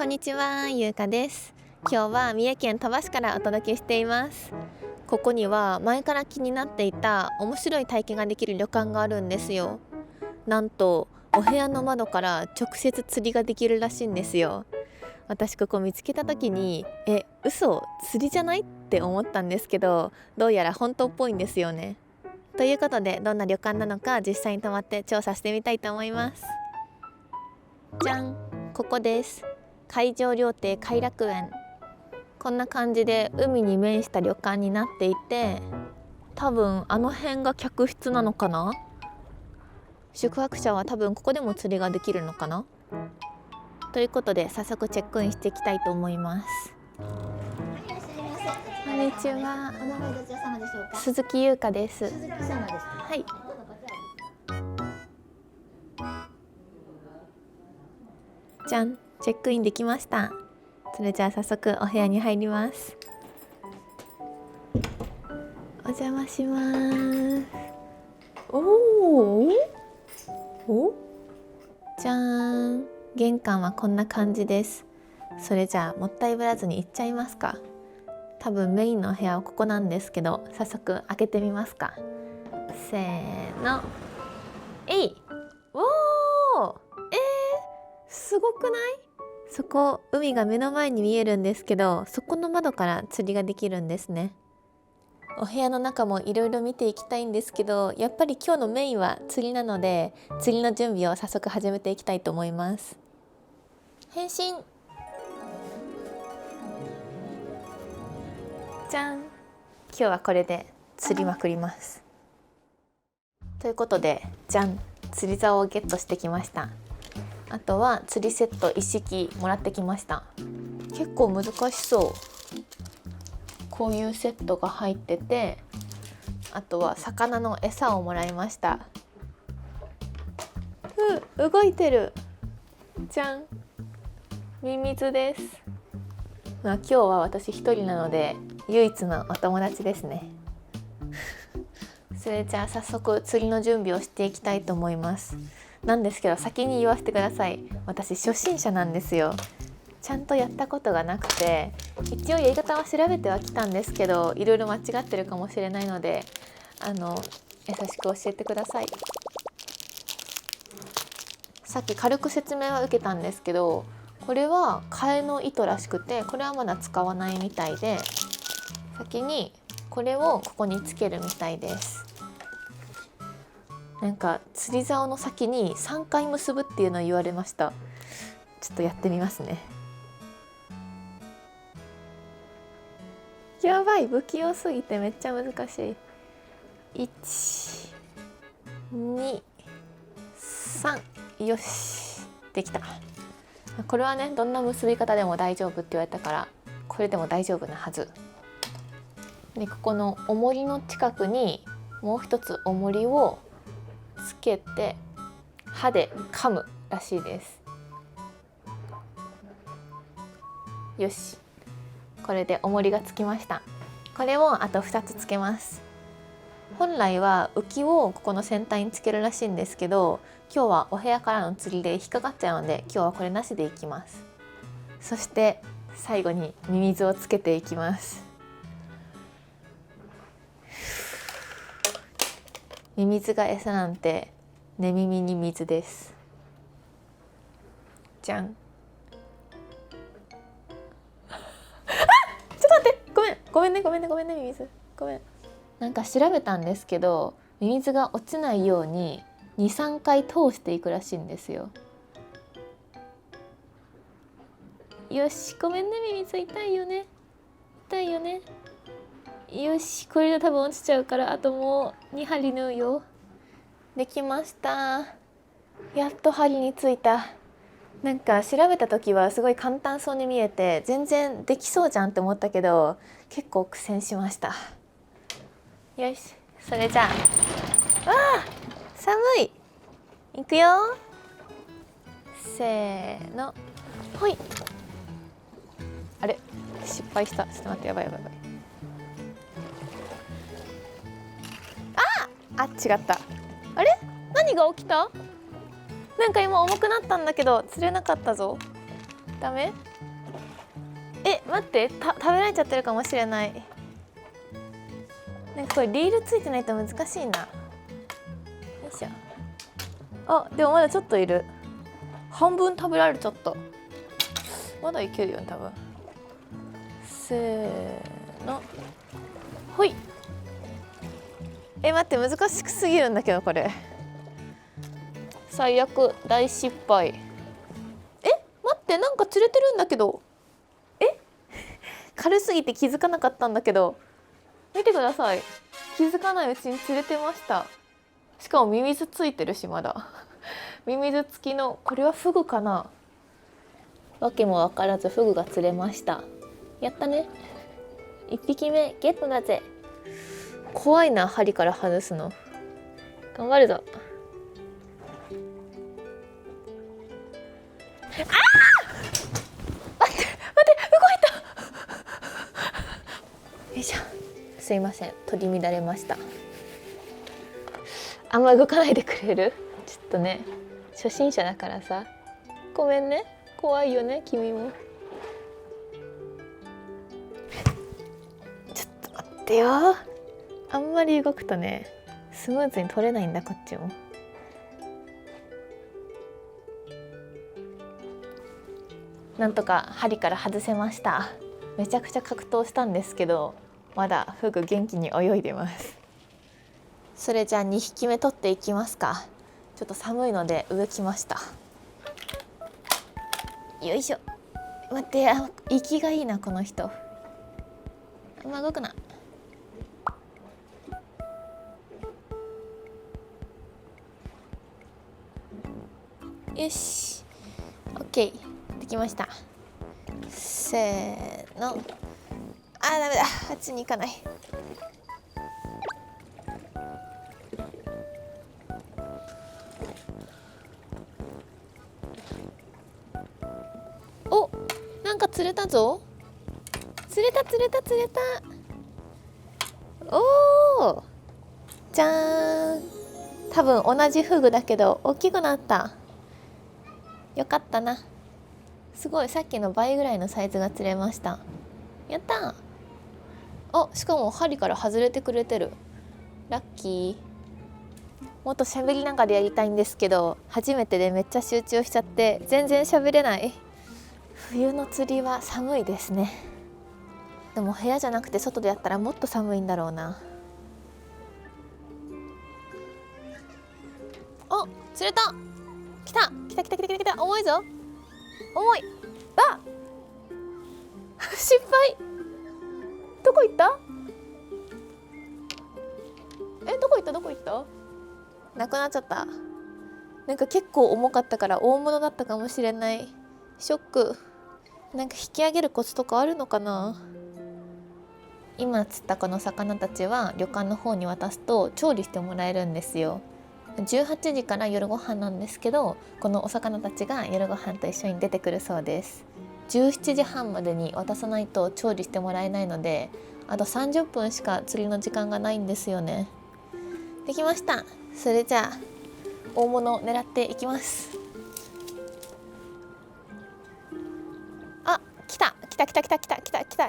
こんにちは、ゆうかです。今日は三重県鳥羽市からお届けしています。ここには前から気になっていた面白い体験ができる旅館があるんですよ。なんとお部屋の窓から直接釣りができるらしいんですよ。私ここ見つけた時に嘘、釣りじゃないって思ったんですけど、どうやら本当っぽいんですよね。ということで、どんな旅館なのか実際に泊まって調査してみたいと思います。じゃん、ここです。海上料亭偕楽園。こんな感じで海に面した旅館になっていて、多分あの辺が客室なのかな。宿泊者は多分ここでも釣りができるのかな。ということで早速チェックインしていきたいと思います。こんにちは。お名前どちら様でしょうか。鈴木優香です。鈴木様です。はい。じゃん、チェックインできました。それじゃあ早速お部屋に入ります。お邪魔します。おじゃーん、玄関はこんな感じです。それじゃあもったいぶらずに行っちゃいますか。多分メインのお部屋はここなんですけど、早速開けてみますか。せーの、おー、すごくない？そこ海が目の前に見えるんですけど、そこの窓から釣りができるんですね。お部屋の中もいろいろ見ていきたいんですけど、やっぱり今日のメインは釣りなので、釣りの準備を早速始めていきたいと思います。変身。じゃん。今日はこれで釣りまくります。ということで、じゃん、釣り竿をゲットしてきました。あとは釣りセット一式もらってきました。結構難しそう。こういうセットが入ってて、あとは魚の餌をもらいました。動いてる。じゃん、ミミズです。今日は私一人なので唯一のお友達ですね。それじゃあ早速釣りの準備をしていきたいと思います。なんですけど先に言わせてください。私初心者なんですよ。ちゃんとやったことがなくて、一応やり方は調べてはきたんですけど、いろいろ間違ってるかもしれないので、優しく教えてください。さっき軽く説明は受けたんですけど、これは替えの糸らしくて、これはまだ使わないみたいで、先にこれをここにつけるみたいです。なんか釣り竿の先に3回結ぶっていうのを言われました。ちょっとやってみますね。やばい、不器用すぎてめっちゃ難しい。1、2、3、よし、できた。これはね、どんな結び方でも大丈夫って言われたから、これでも大丈夫なはずで、ここの重りの近くにもう一つ重りをつけて歯で噛むらしいです。よし、これで重りがつきました。これをあと2つつけます。本来は浮きをここの先端につけるらしいんですけど、今日はお部屋からの釣りで引っかかっちゃうので、今日はこれなしでいきます。そして最後にミミズをつけていきます。ミミズが餌なんて寝耳に水です。じゃん。ちょっと待って、ごめんねミミズ、ごめん。なんか調べたんですけど、ミミズが落ちないように 2,3 回通していくらしいんですよ。よし、ごめんねミミズ、痛いよね。よし、これで多分落ちちゃうから、あともう2針縫うよ。できました。やっと針についた。なんか調べた時はすごい簡単そうに見えて、全然できそうじゃんって思ったけど、結構苦戦しました。よし、それじゃあ、寒い。いくよ。せーの、ほい。あれ、失敗した。ちょっと待って、やばい。違った。あれ、何が起きた？なんか今重くなったんだけど釣れなかったぞ。ダメ？待って、食べられちゃってるかもしれない。なんかこれリールついてないと難しいな。よいしょ。でもまだちょっといる。半分食べられちゃった。まだいけるよね多分。せーの、ほい。待って、難しくすぎるんだけどこれ。最悪、大失敗。待って、なんか釣れてるんだけど。軽すぎて気づかなかったんだけど、見てください。気づかないうちに釣れてました。しかもミミズついてるし、まだミミズ付きの、これはフグかな。わけも分からずフグが釣れました。やったね。1匹目ゲットだぜ。怖いな、針から外すの。頑張るぞ。待って、動いた。よいしょ。すいません、取り乱れました。あんま動かないでくれる？ちょっとね、初心者だからさ。ごめんね、怖いよね君も。ちょっと待ってよ。あんまり動くとね、スムーズに取れないんだこっちも。なんとか針から外せました。めちゃくちゃ格闘したんですけど、まだフグ元気に泳いでます。それじゃあ2匹目取っていきますか。ちょっと寒いので上来ました。よいしょ。待って、息がいいなこの人。あんま動くな。よし、オッケー、できました。せーの。ダメだ、あっちに行かない。なんか釣れたぞ。釣れた。おー、じゃーん。多分同じフグだけど大きくなった。よかったな。すごい、さっきの倍ぐらいのサイズが釣れました。やったー。しかも針から外れてくれてる。ラッキー。もっと喋りながらやりたいんですけど、初めてでめっちゃ集中しちゃって全然喋れない。冬の釣りは寒いですね。でも部屋じゃなくて外でやったらもっと寒いんだろうな。釣れた。来た。重いぞ。重い。失敗。どこ行った？どこ行った？なくなっちゃった。なんか結構重かったから大物だったかもしれない。ショック。なんか引き上げるコツとかあるのかな。今釣ったこの魚たちは旅館の方に渡すと調理してもらえるんですよ。18時から夜ご飯なんですけど、このお魚たちが夜ご飯と一緒に出てくるそうです。17時半までに渡さないと調理してもらえないので、あと30分しか釣りの時間がないんですよね。できました。それじゃあ大物を狙っていきます。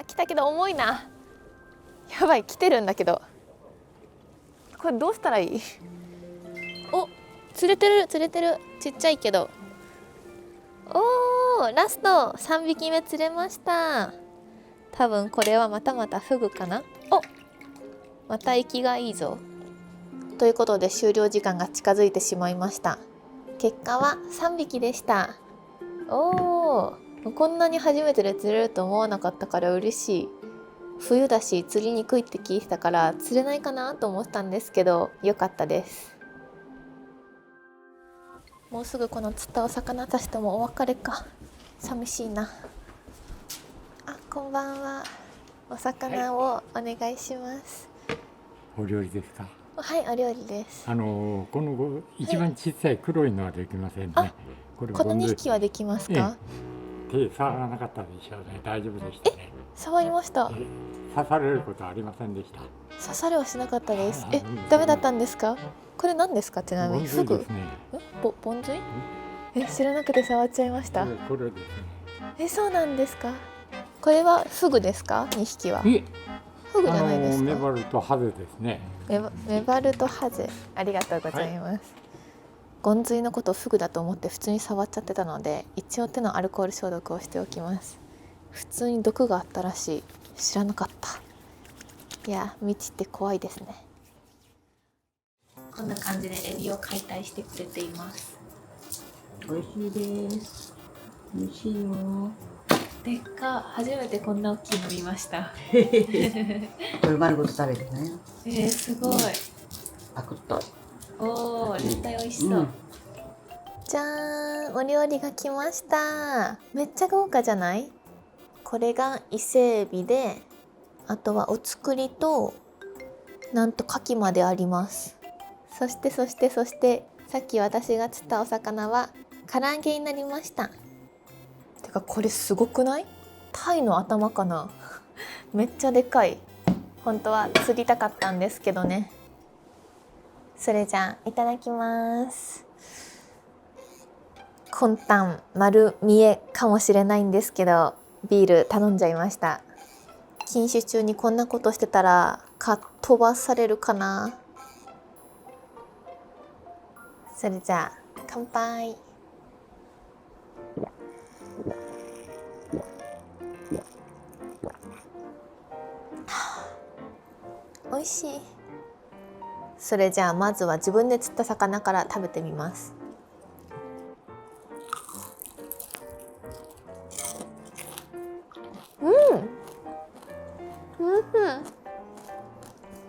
来たけど重いな。やばい、来てるんだけど。これどうしたらいい？釣れてる。ちっちゃいけど。ラスト3匹目釣れました。多分これはまたフグかな。また息がいいぞ。ということで終了時間が近づいてしまいました。結果は3匹でした。こんなに初めてで釣れると思わなかったから嬉しい。冬だし釣りにくいって聞いてたから釣れないかなと思ったんですけど、良かったです。もうすぐこの釣ったお魚たちともお別れか。寂しいな。こんばんは。お魚をお願いします。お料理ですか？はい、お料理です。この一番小さい黒いのはできませんね。この2匹はできますか？手触らなかったでしょうね。大丈夫でしたね。触りました。刺されることはありませんでした。刺されはしなかったです。ダメだったんですか？これ何ですか？ちなみにフグ？ボンズイ？知らなくて触っちゃいました。これですね。そうなんですか。これはフグですか？2匹は。いえ、フグじゃないですか。メバルとハゼですね。メバルとハゼ、ありがとうございます。ゴンズイのことをフグだと思って普通に触っちゃってたので、一応手のアルコール消毒をしておきます。普通に毒があったらしい。知らなかった。いや、未知って怖いですね。こんな感じでエビを解体してくれています。美味しいです。美味しいよ。でっか、初めてこんな大きいの見ました。これ丸ごと食べてね。すごい。パクッと。おー、絶対美味しそう。じゃーん、お料理が来ました。めっちゃ豪華じゃない？これが伊勢エビで、あとはお造りとなんと牡蠣まであります。そしてさっき私が釣ったお魚は唐揚げになりました。てかこれすごくない？タイの頭かな？めっちゃでかい。本当は釣りたかったんですけどね。それじゃあいただきます。魂胆丸見えかもしれないんですけど、ビール頼んじゃいました。禁酒中にこんなことしてたらかっ飛ばされるかな。それじゃあ乾杯。美味しい。それじゃあまずは自分で釣った魚から食べてみます。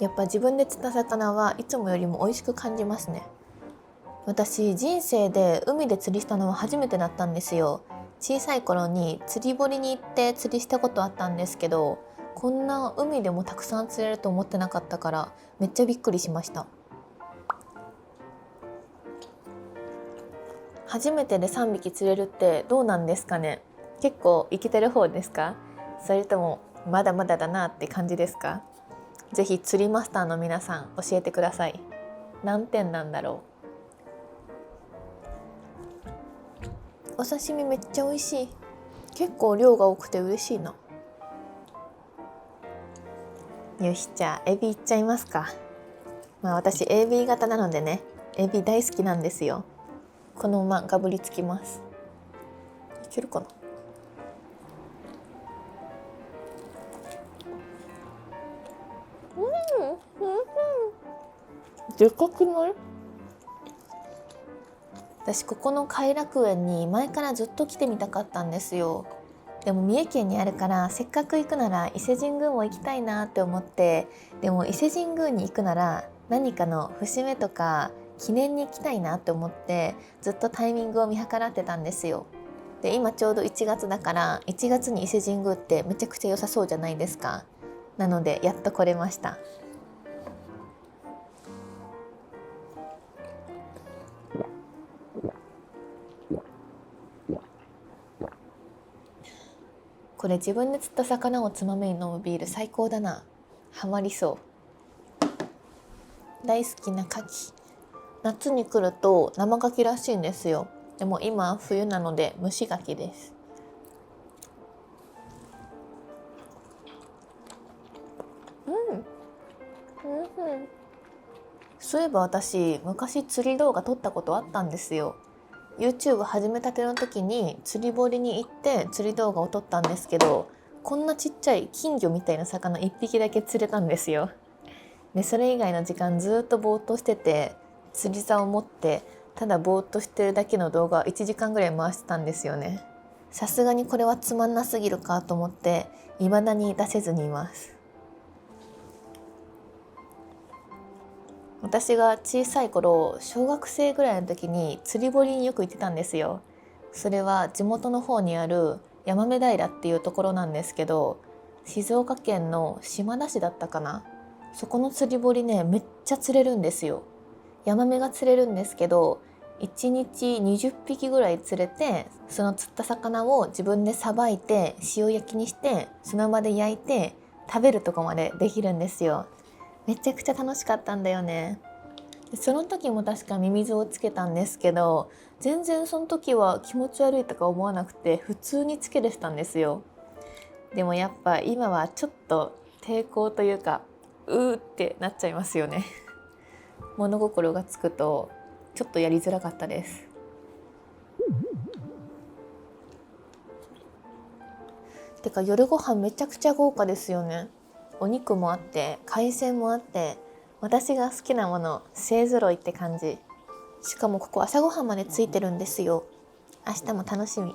やっぱ自分で釣った魚はいつもよりも美味しく感じますね。私人生で海で釣りしたのは初めてだったんですよ。小さい頃に釣り堀に行って釣りしたことあったんですけど、こんな海でもたくさん釣れると思ってなかったからめっちゃびっくりしました。初めてで3匹釣れるってどうなんですかね。結構イケてる方ですか？それともまだまだだなって感じですか？ぜひ釣りマスターの皆さん教えてください。何点なんだろう。お刺身めっちゃ美味しい。結構量が多くて嬉しいな。よし、じゃあエビいっちゃいますか。私 AB 型なのでね、エビ大好きなんですよ。このままがぶりつきます。いけるかな。でかくない？私ここの偕楽園に前からずっと来てみたかったんですよ。でも三重県にあるからせっかく行くなら伊勢神宮も行きたいなって思って、でも伊勢神宮に行くなら何かの節目とか記念に行きたいなって思ってずっとタイミングを見計らってたんですよ。で今ちょうど1月だから1月に伊勢神宮ってめちゃくちゃ良さそうじゃないですか。なのでやっと来れました。これ自分で釣った魚をつまみに飲むビール最高だな。ハマりそう。大好きな牡蠣。夏に来ると生牡蠣らしいんですよ。でも今冬なので蒸し牡蠣です。そういえば私昔釣り動画撮ったことあったんですよ。YouTube 始めたての時に釣り堀に行って釣り動画を撮ったんですけど、こんなちっちゃい金魚みたいな魚1匹だけ釣れたんですよ。でそれ以外の時間ずっとぼーっとしてて、釣り竿を持ってただぼーっとしてるだけの動画1時間ぐらい回してたんですよね。さすがにこれはつまんなすぎるかと思って未だに出せずにいます。私が小さい頃、小学生ぐらいの時に釣り堀によく行ってたんですよ。それは地元の方にある山目平っていうところなんですけど、静岡県の島田市だったかな。そこの釣り堀ね、めっちゃ釣れるんですよ。ヤマメが釣れるんですけど、1日20匹ぐらい釣れて、その釣った魚を自分でさばいて塩焼きにしてその場で焼いて食べるとこまでできるんですよ。めちゃくちゃ楽しかったんだよね。でその時も確かミミズをつけたんですけど、全然その時は気持ち悪いとか思わなくて普通につけれてたんですよ。でもやっぱ今はちょっと抵抗というかってなっちゃいますよね。物心がつくとちょっとやりづらかったです。てか夜ご飯めちゃくちゃ豪華ですよね。お肉もあって海鮮もあって、私が好きなもの勢ぞろいって感じ。しかもここ朝ごはんまでついてるんですよ。明日も楽しみ。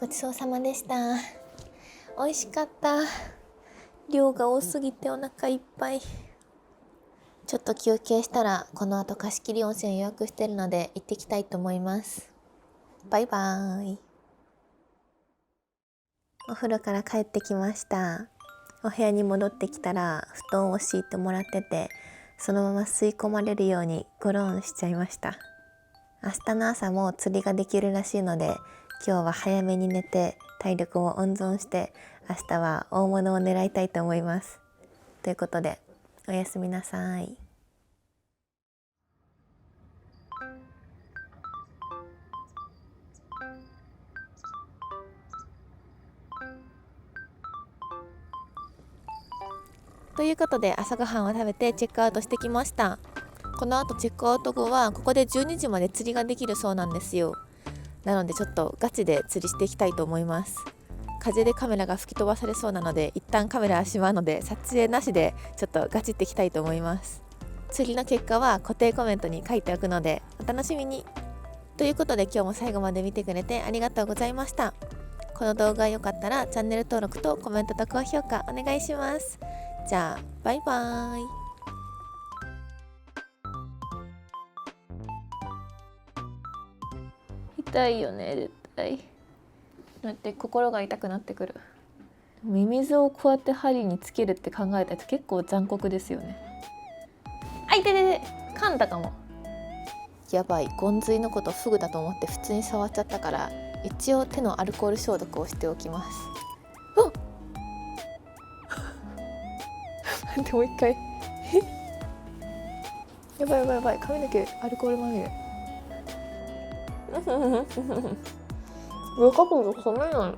ごちそうさまでした。美味しかった。量が多すぎてお腹いっぱい。ちょっと休憩したらこの後貸し切り温泉予約してるので行ってきたいと思います。バイバーイ。お風呂から帰ってきました。お部屋に戻ってきたら布団を敷いてもらってて、そのまま吸い込まれるようにゴロンしちゃいました。明日の朝も釣りができるらしいので、今日は早めに寝て体力を温存して明日は大物を狙いたいと思います。ということでおやすみなさい。ということで朝ごはんを食べてチェックアウトしてきました。この後チェックアウト後はここで12時まで釣りができるそうなんですよ。なのでちょっとガチで釣りしていきたいと思います。風でカメラが吹き飛ばされそうなので一旦カメラはしまうので撮影なしでちょっとガチっていきたいと思います。釣りの結果は固定コメントに書いておくのでお楽しみに。ということで今日も最後まで見てくれてありがとうございました。この動画が良かったらチャンネル登録とコメントと高評価お願いします。じゃあバイバーイ。痛いよね絶対。だって心が痛くなってくる。ミミズをこうやって針につけるって考えたら結構残酷ですよね。あ、痛い痛い痛い、噛んだかも。やばい、ゴンズイのことフグだと思って普通に触っちゃったから、一応手のアルコール消毒をしておきます。あ待ってもう一回やばいやばいやばい、髪の毛アルコールまみれよかった、染めない。